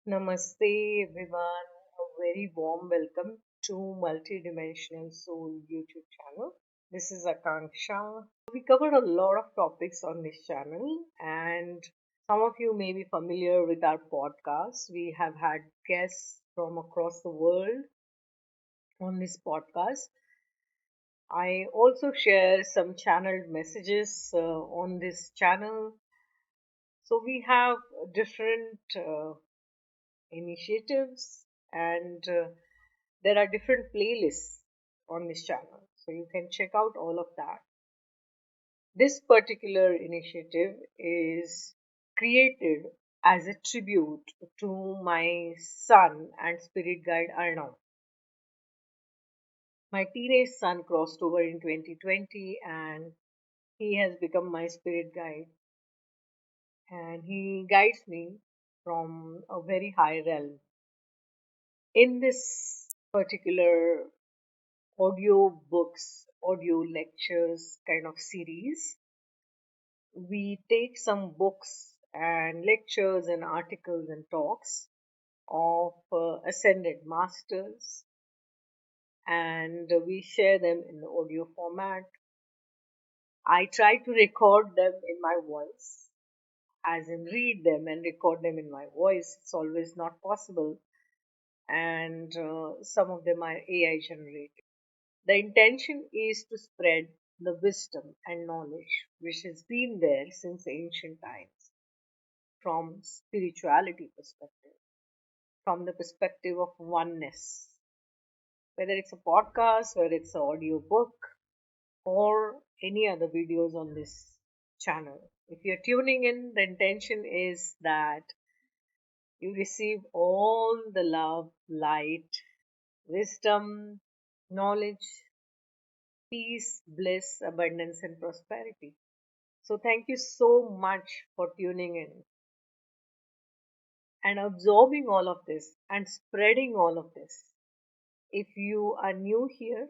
Namaste, everyone. A very warm welcome to Multidimensional Soul YouTube channel. This is Akanksshaa. We covered a lot of topics on this channel, and some of you may be familiar with our podcast. We have had guests from across the world on this podcast. I also share some channeled messages on this channel. So we have different initiatives and there are different playlists on this channel, so you can check out all of that. This particular initiative is created as a tribute to my son and spirit guide Arnav. My teenage son crossed over in 2020 and he has become my spirit guide, and he guides me from a very high realm. In this particular audio books, audio lectures kind of series, we take some books and lectures and articles and talks of ascended masters, and we share them in the audio format. I try to record them in my voice, as in read them and record them in my voice. It's always not possible, and some of them are AI generated. The intention is to spread the wisdom and knowledge which has been there since ancient times from spirituality perspective, from the perspective of oneness. Whether it's a podcast, whether it's an audio book, or any other videos on this channel. If you're tuning in, the intention is that you receive all the love, light, wisdom, knowledge, peace, bliss, abundance, and prosperity. So, thank you so much for tuning in and absorbing all of this and spreading all of this. If you are new here,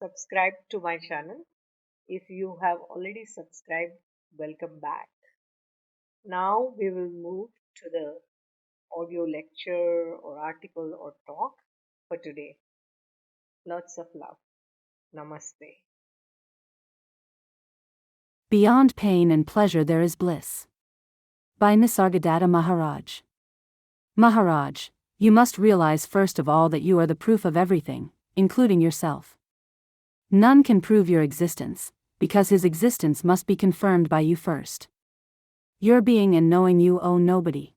subscribe to my channel. If you have already subscribed, welcome back. Now we will move to the audio lecture or article or talk for today. Lots of love. Namaste. Beyond pain and pleasure there is bliss. By Nisargadatta Maharaj. Maharaj, you must realize first of all that you are the proof of everything, including yourself. None can prove your existence, because his existence must be confirmed by you first. Your being and knowing you own nobody.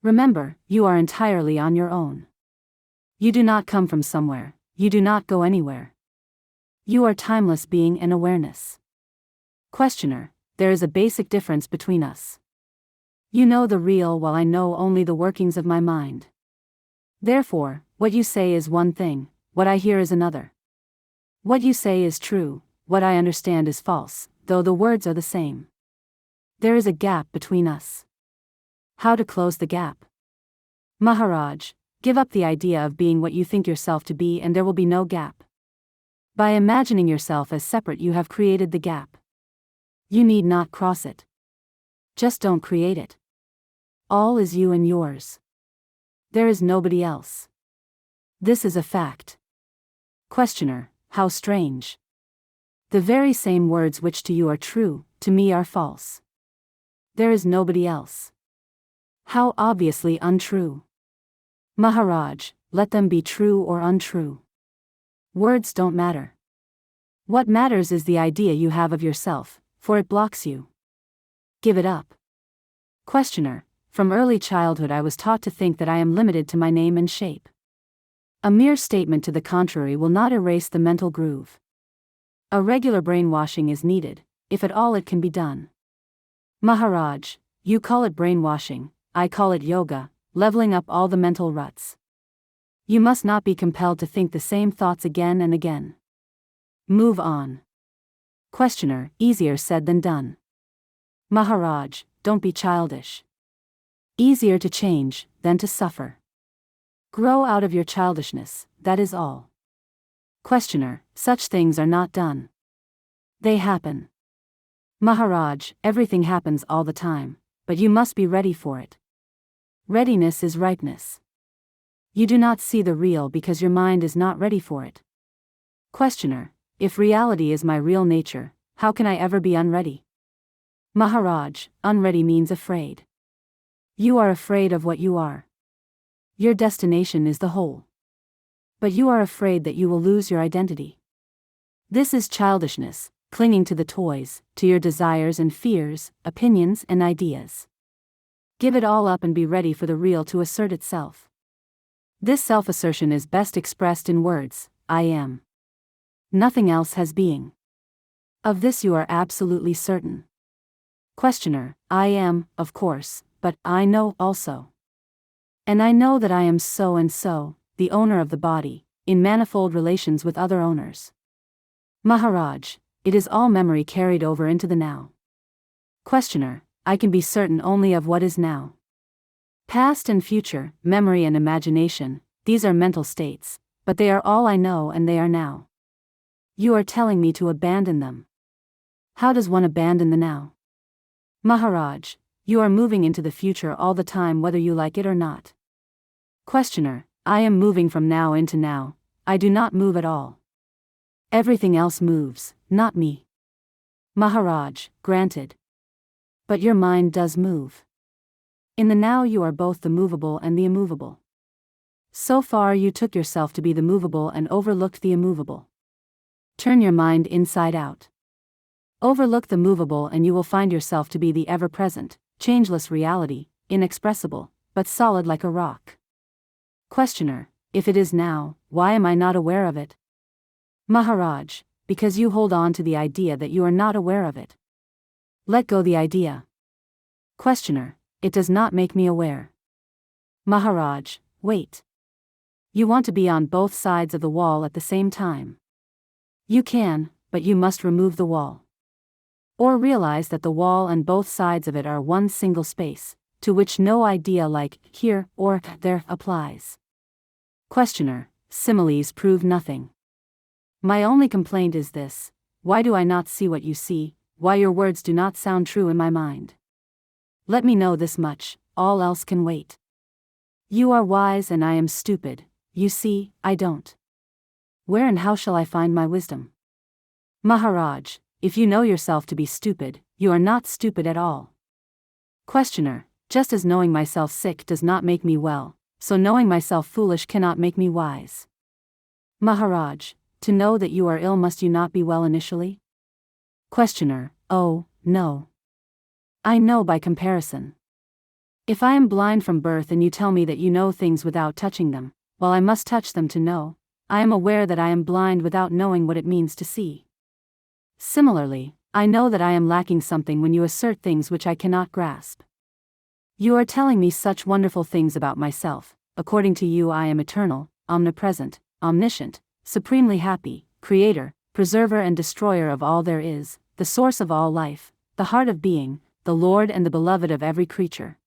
Remember, you are entirely on your own. You do not come from somewhere, you do not go anywhere. You are timeless being and awareness. Questioner, there is a basic difference between us. You know the real while I know only the workings of my mind. Therefore, what you say is one thing, what I hear is another. What you say is true, what I understand is false, though the words are the same. There is a gap between us. How to close the gap? Maharaj, give up the idea of being what you think yourself to be and there will be no gap. By imagining yourself as separate you have created the gap. You need not cross it. Just don't create it. All is you and yours. There is nobody else. This is a fact. Questioner, how strange. The very same words which to you are true, to me are false. There is nobody else. How obviously untrue. Maharaj, let them be true or untrue. Words don't matter. What matters is the idea you have of yourself, for it blocks you. Give it up. Questioner, from early childhood I was taught to think that I am limited to my name and shape. A mere statement to the contrary will not erase the mental groove. A regular brainwashing is needed, if at all it can be done. Maharaj, you call it brainwashing, I call it yoga, leveling up all the mental ruts. You must not be compelled to think the same thoughts again and again. Move on. Questioner, easier said than done. Maharaj, don't be childish. Easier to change than to suffer. Grow out of your childishness, that is all. Questioner, such things are not done. They happen. Maharaj, everything happens all the time, but you must be ready for it. Readiness is ripeness. You do not see the real because your mind is not ready for it. Questioner: if reality is my real nature, how can I ever be unready? Maharaj: unready means afraid. You are afraid of what you are. Your destination is the whole. But you are afraid that you will lose your identity. This is childishness, clinging to the toys, to your desires and fears, opinions and ideas. Give it all up and be ready for the real to assert itself. This self-assertion is best expressed in words: I am. Nothing else has being. Of this you are absolutely certain. Questioner: I am, of course, but I know also. And I know that I am so and so, the owner of the body, in manifold relations with other owners. Maharaj: it is all memory carried over into the now. Questioner: I can be certain only of what is now. Past and future, memory and imagination, these are mental states, but they are all I know and they are now. You are telling me to abandon them. How does one abandon the now? Maharaj: you are moving into the future all the time whether you like it or not. Questioner: I am moving from now into now, I do not move at all. Everything else moves, not me. Maharaj: granted. But your mind does move. In the now you are both the movable and the immovable. So far you took yourself to be the movable and overlooked the immovable. Turn your mind inside out. Overlook the movable and you will find yourself to be the ever-present, changeless reality, inexpressible, but solid like a rock. Questioner: if it is now, why am I not aware of it? Maharaj: because you hold on to the idea that you are not aware of it. Let go the idea. Questioner: it does not make me aware. Maharaj: wait. You want to be on both sides of the wall at the same time. You can, but you must remove the wall. Or realize that the wall and both sides of it are one single space, to which no idea like here or there applies. Questioner: similes prove nothing. My only complaint is this: why do I not see what you see, why your words do not sound true in my mind? Let me know this much, all else can wait. You are wise and I am stupid, you see, I don't. Where and how shall I find my wisdom? Maharaj: if you know yourself to be stupid, you are not stupid at all. Questioner: just as knowing myself sick does not make me well, so knowing myself foolish cannot make me wise. Maharaj: to know that you are ill must you not be well initially? Questioner: oh, no. I know by comparison. If I am blind from birth and you tell me that you know things without touching them, while I must touch them to know, I am aware that I am blind without knowing what it means to see. Similarly, I know that I am lacking something when you assert things which I cannot grasp. You are telling me such wonderful things about myself. According to you I am eternal, omnipresent, omniscient, supremely happy, creator, preserver and destroyer of all there is, the source of all life, the heart of being, the Lord and the beloved of every creature.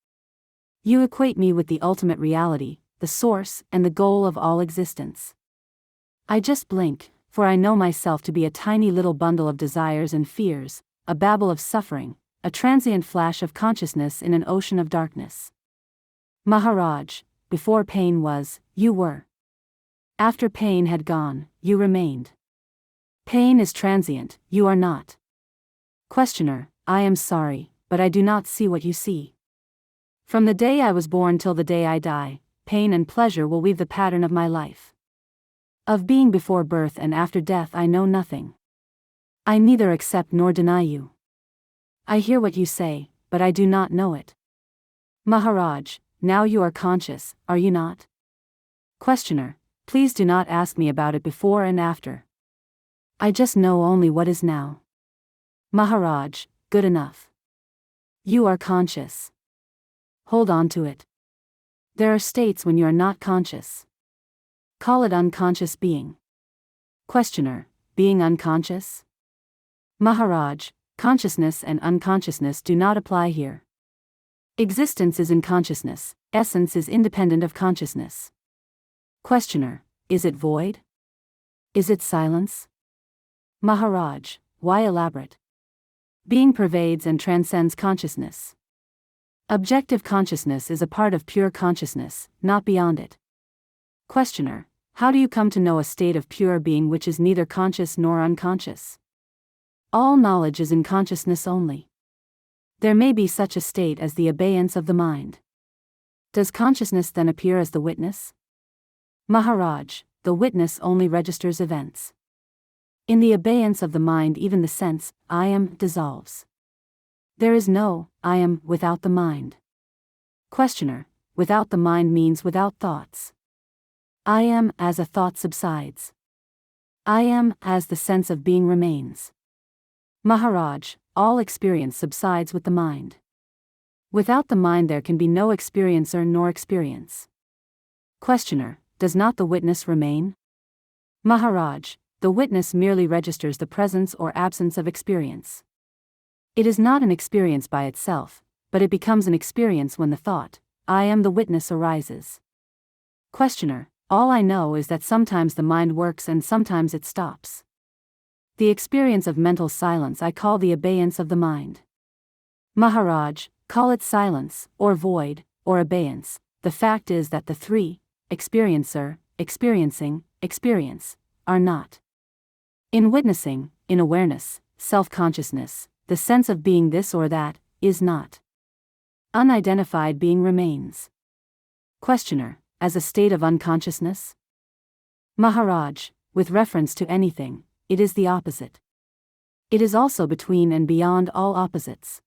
You equate me with the ultimate reality, the source and the goal of all existence. I just blink, for I know myself to be a tiny little bundle of desires and fears, a babble of suffering, a transient flash of consciousness in an ocean of darkness. Maharaj: before pain was, you were. After pain had gone, you remained. Pain is transient, you are not. Questioner: I am sorry, but I do not see what you see. From the day I was born till the day I die, pain and pleasure will weave the pattern of my life. Of being before birth and after death I know nothing. I neither accept nor deny you. I hear what you say, but I do not know it. Maharaj: now you are conscious, are you not? Questioner: please do not ask me about it before and after. I just know only what is now. Maharaj: good enough. You are conscious. Hold on to it. There are states when you are not conscious. Call it unconscious being. Questioner: being unconscious? Maharaj: consciousness and unconsciousness do not apply here. Existence is in consciousness, essence is independent of consciousness. Questioner: is it void? Is it silence? Maharaj: why elaborate? Being pervades and transcends consciousness. Objective consciousness is a part of pure consciousness, not beyond it. Questioner: how do you come to know a state of pure being which is neither conscious nor unconscious? All knowledge is in consciousness only. There may be such a state as the abeyance of the mind. Does consciousness then appear as the witness? Maharaj, the witness only registers events. In the abeyance of the mind, even the sense, I am, dissolves. There is no I am without the mind. Questioner: without the mind means without thoughts. I am as a thought subsides. I am as the sense of being remains. Maharaj, all experience subsides with the mind. Without the mind there can be no experiencer nor experience. Questioner: does not the witness remain? Maharaj, the witness merely registers the presence or absence of experience. It is not an experience by itself, but it becomes an experience when the thought, I am the witness, arises. Questioner: all I know is that sometimes the mind works and sometimes it stops. The experience of mental silence I call the abeyance of the mind. Maharaj, call it silence, or void, or abeyance, the fact is that the three, experiencer, experiencing, experience, are not. In witnessing, in awareness, self-consciousness, the sense of being this or that, is not. Unidentified being remains. Questioner: as a state of unconsciousness? Maharaj, with reference to anything, it is the opposite. It is also between and beyond all opposites.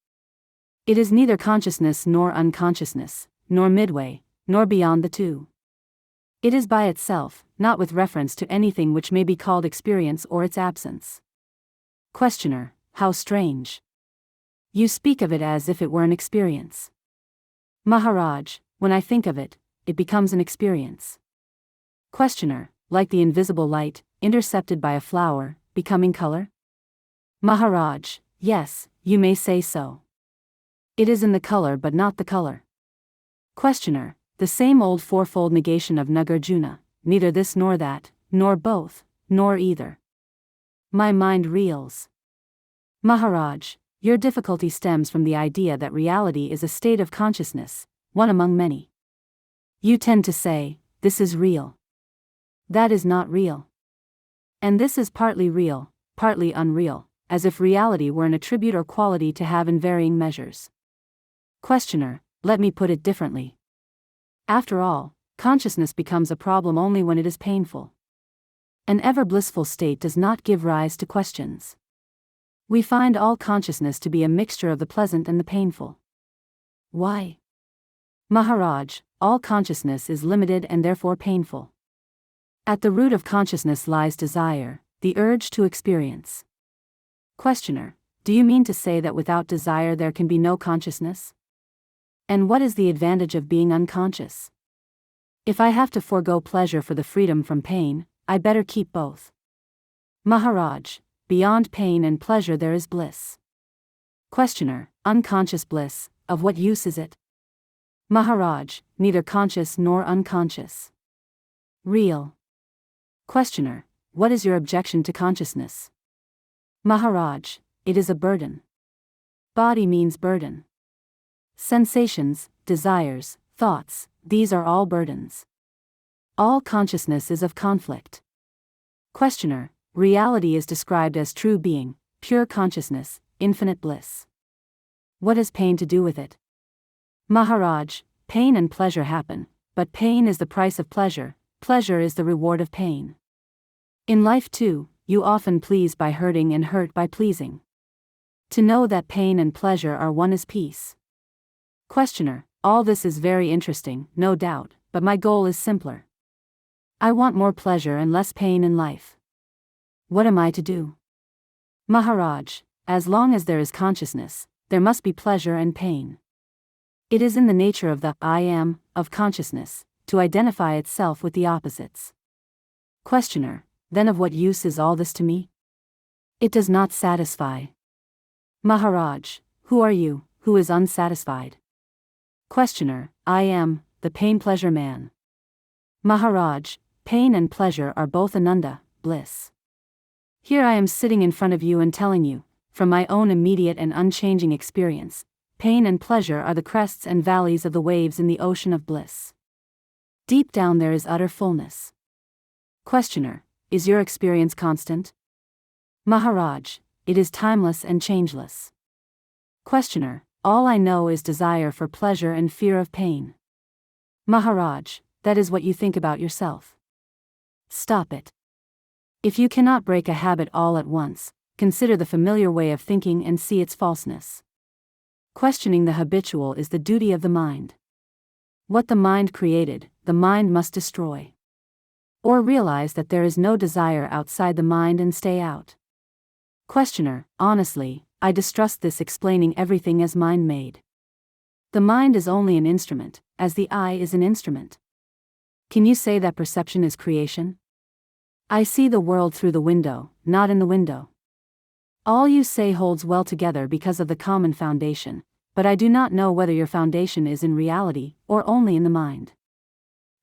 It is neither consciousness nor unconsciousness, nor midway, nor beyond the two. It is by itself, not with reference to anything which may be called experience or its absence. Questioner: how strange. You speak of it as if it were an experience. Maharaj, when I think of it, it becomes an experience. Questioner: like the invisible light, intercepted by a flower, becoming color? Maharaj: yes, you may say so. It is in the color but not the color. Questioner: the same old fourfold negation of Nagarjuna, neither this nor that, nor both, nor either. My mind reels. Maharaj, your difficulty stems from the idea that reality is a state of consciousness, one among many. You tend to say, this is real. That is not real. And this is partly real, partly unreal, as if reality were an attribute or quality to have in varying measures. Questioner: let me put it differently. After all, consciousness becomes a problem only when it is painful. An ever blissful state does not give rise to questions. We find all consciousness to be a mixture of the pleasant and the painful. Why? Maharaj, all consciousness is limited and therefore painful. At the root of consciousness lies desire, the urge to experience. Questioner: do you mean to say that without desire there can be no consciousness? And what is the advantage of being unconscious? If I have to forego pleasure for the freedom from pain, I better keep both. Maharaj, beyond pain and pleasure there is bliss. Questioner: unconscious bliss, of what use is it? Maharaj, neither conscious nor unconscious. Real. Questioner: what is your objection to consciousness? Maharaj, it is a burden. Body means burden. Sensations, desires, thoughts, these are all burdens. All consciousness is of conflict. Questioner: reality is described as true being, pure consciousness, infinite bliss. What has pain to do with it? Maharaj, pain and pleasure happen, but pain is the price of pleasure, pleasure is the reward of pain. In life too, you often please by hurting and hurt by pleasing. To know that pain and pleasure are one is peace. Questioner: all this is very interesting, no doubt, but my goal is simpler. I want more pleasure and less pain in life. What am I to do? Maharaj, as long as there is consciousness, there must be pleasure and pain. It is in the nature of the I am, of consciousness, to identify itself with the opposites. Questioner: then of what use is all this to me? It does not satisfy. Maharaj, who are you, who is unsatisfied? Questioner: I am, the pain-pleasure man. Maharaj, pain and pleasure are both ananda, bliss. Here I am sitting in front of you and telling you, from my own immediate and unchanging experience, pain and pleasure are the crests and valleys of the waves in the ocean of bliss. Deep down there is utter fullness. Questioner, is your experience constant? Maharaj, it is timeless and changeless. Questioner, all I know is desire for pleasure and fear of pain. Maharaj, that is what you think about yourself. Stop it. If you cannot break a habit all at once, consider the familiar way of thinking and see its falseness. Questioning the habitual is the duty of the mind. What the mind created, the mind must destroy. Or realize that there is no desire outside the mind and stay out. Questioner, honestly, I distrust this explaining everything as mind-made. The mind is only an instrument, as the eye is an instrument. Can you say that perception is creation? I see the world through the window, not in the window. All you say holds well together because of the common foundation, but I do not know whether your foundation is in reality, or only in the mind.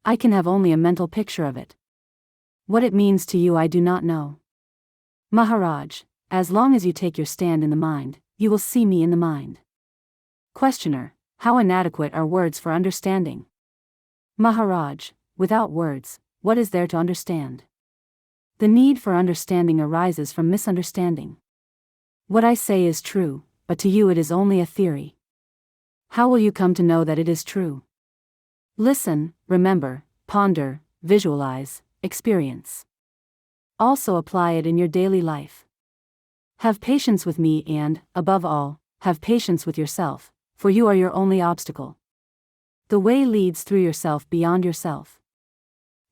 I can have only a mental picture of it. What it means to you I do not know. Maharaj, as long as you take your stand in the mind, you will see me in the mind. Questioner, how inadequate are words for understanding? Maharaj, without words, what is there to understand? The need for understanding arises from misunderstanding. What I say is true, but to you it is only a theory. How will you come to know that it is true? Listen, remember, ponder, visualize, experience. Also apply it in your daily life. Have patience with me and, above all, have patience with yourself, for you are your only obstacle. The way leads through yourself beyond yourself.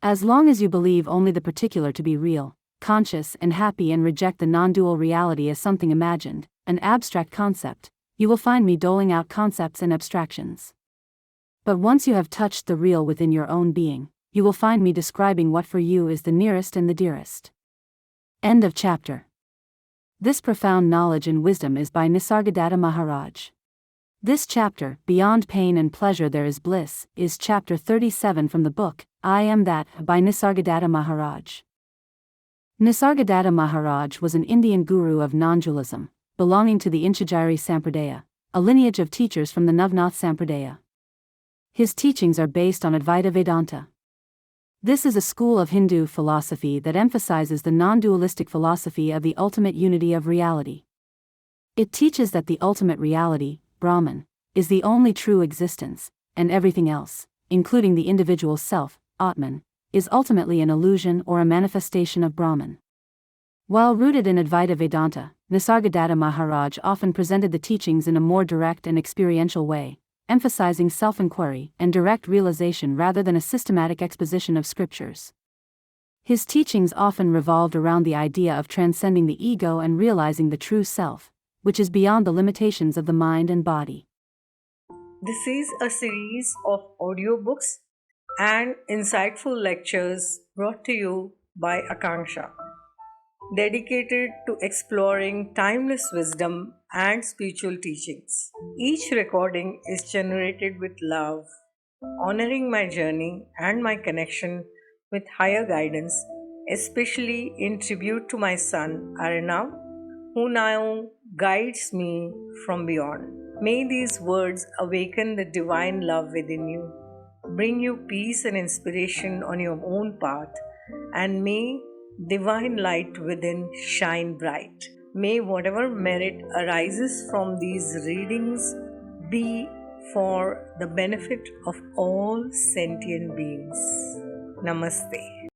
As long as you believe only the particular to be real, conscious and happy and reject the non-dual reality as something imagined, an abstract concept, you will find me doling out concepts and abstractions. But once you have touched the real within your own being, you will find me describing what for you is the nearest and the dearest. End of chapter. This profound knowledge and wisdom is by Nisargadatta Maharaj. This chapter, Beyond Pain and Pleasure There is Bliss, is chapter 37 from the book, I Am That, by Nisargadatta Maharaj. Nisargadatta Maharaj was an Indian guru of non-dualism, belonging to the Inchajari Sampradaya, a lineage of teachers from the Navnath Sampradaya. His teachings are based on Advaita Vedanta. This is a school of Hindu philosophy that emphasizes the non-dualistic philosophy of the ultimate unity of reality. It teaches that the ultimate reality, Brahman, is the only true existence, and everything else, including the individual self, Atman, is ultimately an illusion or a manifestation of Brahman. While rooted in Advaita Vedanta, Nisargadatta Maharaj often presented the teachings in a more direct and experiential way, emphasizing self-inquiry and direct realization rather than a systematic exposition of scriptures. His teachings often revolved around the idea of transcending the ego and realizing the true self, which is beyond the limitations of the mind and body. This is a series of audiobooks and insightful lectures brought to you by Akanksshaa, dedicated to exploring timeless wisdom and spiritual teachings. Each recording is generated with love, honoring my journey and my connection with higher guidance, especially in tribute to my son Arnav, who now guides me from beyond. May these words awaken the divine love within you, bring you peace and inspiration on your own path, and may divine light within shine bright. May whatever merit arises from these readings be for the benefit of all sentient beings. Namaste.